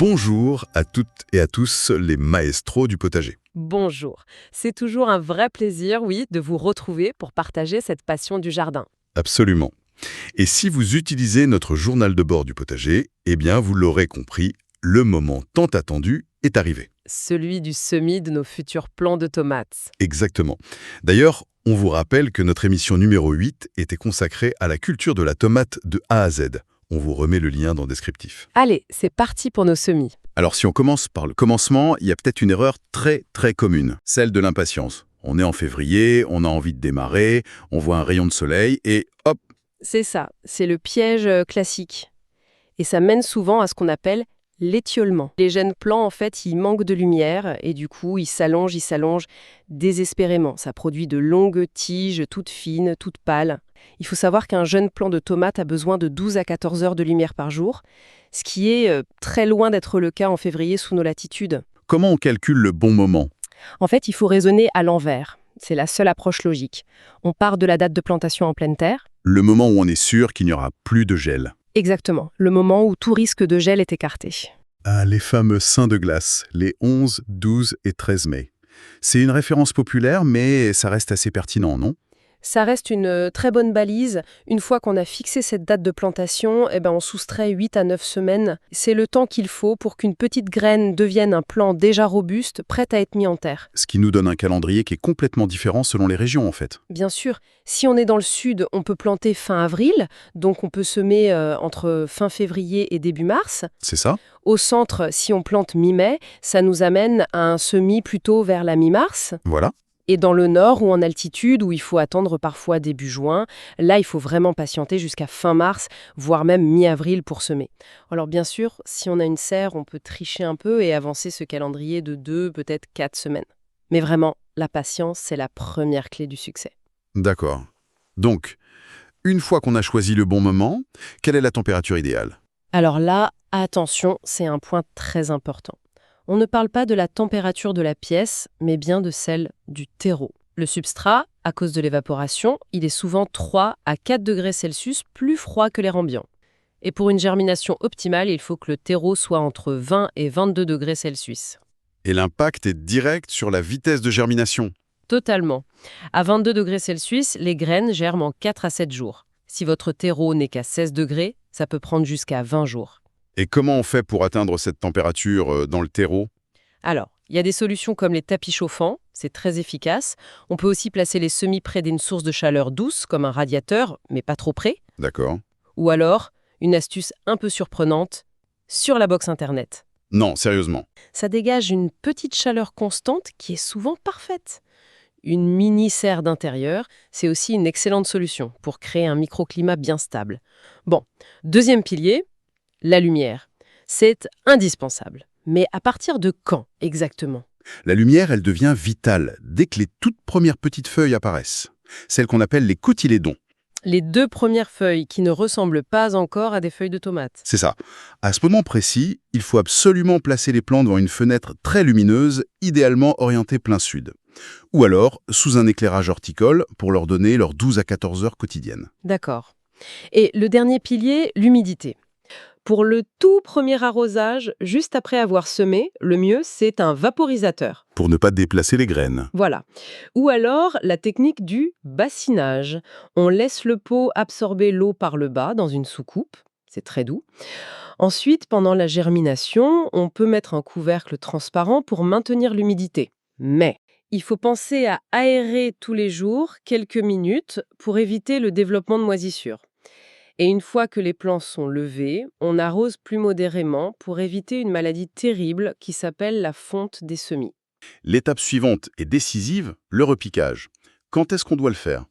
Bonjour à toutes et à tous les maestros du potager. Bonjour. C'est toujours un vrai plaisir, oui, de vous retrouver pour partager cette passion du jardin. Absolument. Et si vous utilisez notre journal de bord du potager, eh bien vous l'aurez compris, le moment tant attendu est arrivé. Celui du semis de nos futurs plants de tomates. Exactement. D'ailleurs, on vous rappelle que notre émission numéro 8 était consacrée à la culture de la tomate de A à Z. On vous remet le lien dans le descriptif. Allez, c'est parti pour nos semis. Alors si on commence par le commencement, il y a peut-être une erreur très commune, celle de l'impatience. On est en février, on a envie de démarrer, on voit un rayon de soleil et hop. C'est ça, c'est le piège classique. Et ça mène souvent à ce qu'on appelle l'étiolement. Les jeunes plants, en fait, ils manquent de lumière et du coup, ils s'allongent désespérément. Ça produit de longues tiges, toutes fines, toutes pâles. Il faut savoir qu'un jeune plant de tomate a besoin de 12 à 14 heures de lumière par jour, ce qui est très loin d'être le cas en février sous nos latitudes. Comment on calcule le bon moment? En fait, il faut raisonner à l'envers. C'est la seule approche logique. On part de la date de plantation en pleine terre. Le moment où on est sûr qu'il n'y aura plus de gel. Exactement, le moment où tout risque de gel est écarté. Ah, les fameux seins de glace, les 11, 12 et 13 mai. C'est une référence populaire, mais ça reste assez pertinent, non? Ça reste une très bonne balise. Une fois qu'on a fixé cette date de plantation, on soustrait 8 à 9 semaines. C'est le temps qu'il faut pour qu'une petite graine devienne un plant déjà robuste, prêt à être mis en terre. Ce qui nous donne un calendrier qui est complètement différent selon les régions, en fait. Bien sûr, si on est dans le sud, on peut planter fin avril, donc on peut semer entre fin février et début mars. C'est ça? Au centre, si on plante mi-mai, ça nous amène à un semis plutôt vers la mi-mars. Voilà. Et dans le nord ou en altitude, où il faut attendre parfois début juin, là, il faut vraiment patienter jusqu'à fin mars, voire même mi-avril pour semer. Alors bien sûr, si on a une serre, on peut tricher un peu et avancer ce calendrier de 2, peut-être 4 semaines. Mais vraiment, la patience, c'est la première clé du succès. D'accord. Donc, une fois qu'on a choisi le bon moment, quelle est la température idéale? Alors là, attention, c'est un point très important. On ne parle pas de la température de la pièce, mais bien de celle du terreau. Le substrat, à cause de l'évaporation, il est souvent 3 à 4 degrés Celsius plus froid que l'air ambiant. Et pour une germination optimale, il faut que le terreau soit entre 20 et 22 degrés Celsius. Et l'impact est direct sur la vitesse de germination. Totalement. À 22 degrés Celsius, les graines germent en 4 à 7 jours. Si votre terreau n'est qu'à 16 degrés, ça peut prendre jusqu'à 20 jours. Et comment on fait pour atteindre cette température dans le terreau? Alors, il y a des solutions comme les tapis chauffants, c'est très efficace. On peut aussi placer les semis près d'une source de chaleur douce, comme un radiateur, mais pas trop près. D'accord. Ou alors, une astuce un peu surprenante, sur la box Internet. Non, sérieusement. Ça dégage une petite chaleur constante qui est souvent parfaite. Une mini serre d'intérieur, c'est aussi une excellente solution pour créer un microclimat bien stable. Bon, deuxième pilier, la lumière. C'est indispensable. Mais à partir de quand exactement? La lumière, elle devient vitale dès que les toutes premières petites feuilles apparaissent. Celles qu'on appelle les cotylédons. Les 2 premières feuilles qui ne ressemblent pas encore à des feuilles de tomates. C'est ça. À ce moment précis, il faut absolument placer les plants devant une fenêtre très lumineuse, idéalement orientée plein sud. Ou alors sous un éclairage horticole pour leur donner leurs 12 à 14 heures quotidiennes. D'accord. Et le dernier pilier, l'humidité. Pour le tout premier arrosage, juste après avoir semé, le mieux, c'est un vaporisateur. Pour ne pas déplacer les graines. Voilà. Ou alors la technique du bassinage. On laisse le pot absorber l'eau par le bas dans une soucoupe. C'est très doux. Ensuite, pendant la germination, on peut mettre un couvercle transparent pour maintenir l'humidité. Mais il faut penser à aérer tous les jours, quelques minutes, pour éviter le développement de moisissures. Et une fois que les plants sont levés, on arrose plus modérément pour éviter une maladie terrible qui s'appelle la fonte des semis. L'étape suivante est décisive, le repiquage. Quand est-ce qu'on doit le faire?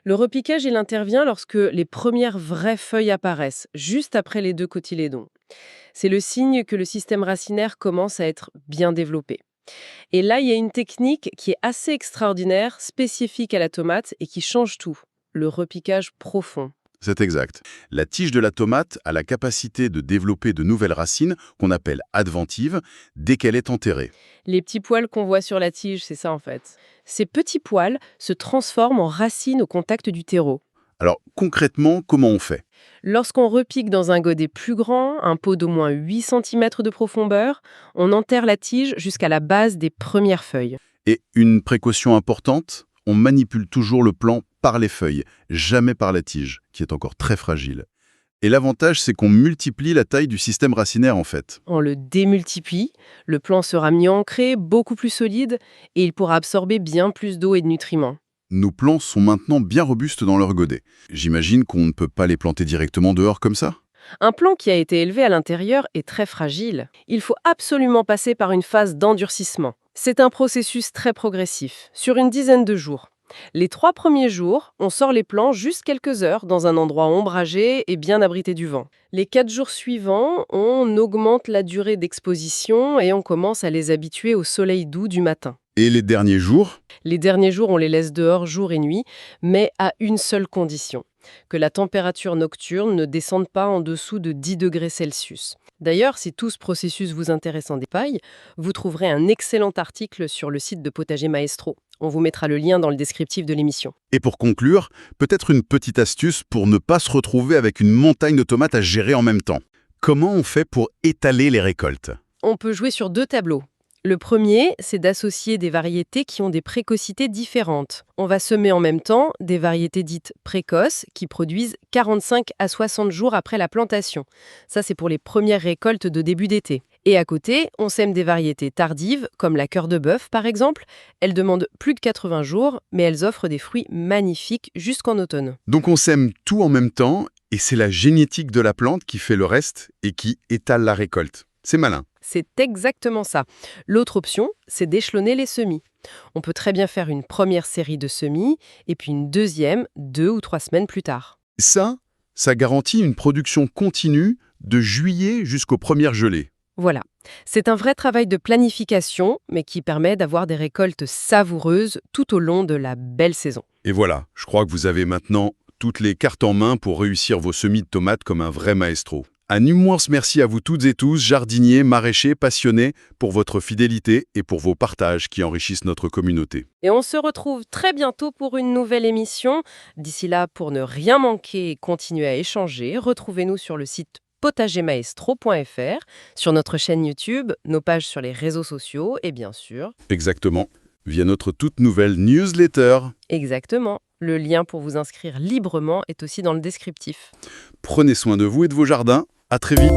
Le repiquage, il intervient lorsque les premières vraies feuilles apparaissent, juste après les 2 cotylédons. C'est le signe que le système racinaire commence à être bien développé. Et là, il y a une technique qui est assez extraordinaire, spécifique à la tomate et qui change tout. Le repiquage profond. C'est exact. La tige de la tomate a la capacité de développer de nouvelles racines qu'on appelle adventives dès qu'elle est enterrée. Les petits poils qu'on voit sur la tige, c'est ça en fait. Ces petits poils se transforment en racines au contact du terreau. Alors concrètement, comment on fait? Lorsqu'on repique dans un godet plus grand, un pot d'au moins 8 cm de profondeur, on enterre la tige jusqu'à la base des premières feuilles. Et une précaution importante, on manipule toujours le plant par les feuilles, jamais par la tige, qui est encore très fragile. Et l'avantage, c'est qu'on multiplie la taille du système racinaire en fait. On le démultiplie, le plant sera mieux ancré, beaucoup plus solide, et il pourra absorber bien plus d'eau et de nutriments. Nos plants sont maintenant bien robustes dans leur godet. J'imagine qu'on ne peut pas les planter directement dehors comme ça? Un plant qui a été élevé à l'intérieur est très fragile. Il faut absolument passer par une phase d'endurcissement. C'est un processus très progressif, sur une dizaine de jours. Les 3 premiers jours, on sort les plants juste quelques heures dans un endroit ombragé et bien abrité du vent. Les 4 jours suivants, on augmente la durée d'exposition et on commence à les habituer au soleil doux du matin. Et les derniers jours? Les derniers jours, on les laisse dehors jour et nuit, mais à une seule condition, que la température nocturne ne descende pas en dessous de 10 degrés Celsius. D'ailleurs, si tout ce processus vous intéresse en détail, vous trouverez un excellent article sur le site de Potager Maestro. On vous mettra le lien dans le descriptif de l'émission. Et pour conclure, peut-être une petite astuce pour ne pas se retrouver avec une montagne de tomates à gérer en même temps. Comment on fait pour étaler les récoltes? On peut jouer sur 2 tableaux. Le premier, c'est d'associer des variétés qui ont des précocités différentes. On va semer en même temps des variétés dites précoces qui produisent 45 à 60 jours après la plantation. Ça, c'est pour les premières récoltes de début d'été. Et à côté, on sème des variétés tardives, comme la cœur de bœuf par exemple. Elles demandent plus de 80 jours, mais elles offrent des fruits magnifiques jusqu'en automne. Donc on sème tout en même temps, et c'est la génétique de la plante qui fait le reste et qui étale la récolte. C'est malin. C'est exactement ça. L'autre option, c'est d'échelonner les semis. On peut très bien faire une première série de semis et puis une deuxième 2 ou 3 semaines plus tard. Ça garantit une production continue de juillet jusqu'aux premières gelées. Voilà. C'est un vrai travail de planification, mais qui permet d'avoir des récoltes savoureuses tout au long de la belle saison. Et voilà, je crois que vous avez maintenant toutes les cartes en main pour réussir vos semis de tomates comme un vrai maestro. Un immense merci à vous toutes et tous, jardiniers, maraîchers, passionnés, pour votre fidélité et pour vos partages qui enrichissent notre communauté. Et on se retrouve très bientôt pour une nouvelle émission. D'ici là, pour ne rien manquer et continuer à échanger, retrouvez-nous sur le site potagermaestro.fr, sur notre chaîne YouTube, nos pages sur les réseaux sociaux et bien sûr... Exactement, via notre toute nouvelle newsletter. Exactement. Le lien pour vous inscrire librement est aussi dans le descriptif. Prenez soin de vous et de vos jardins. À très vite.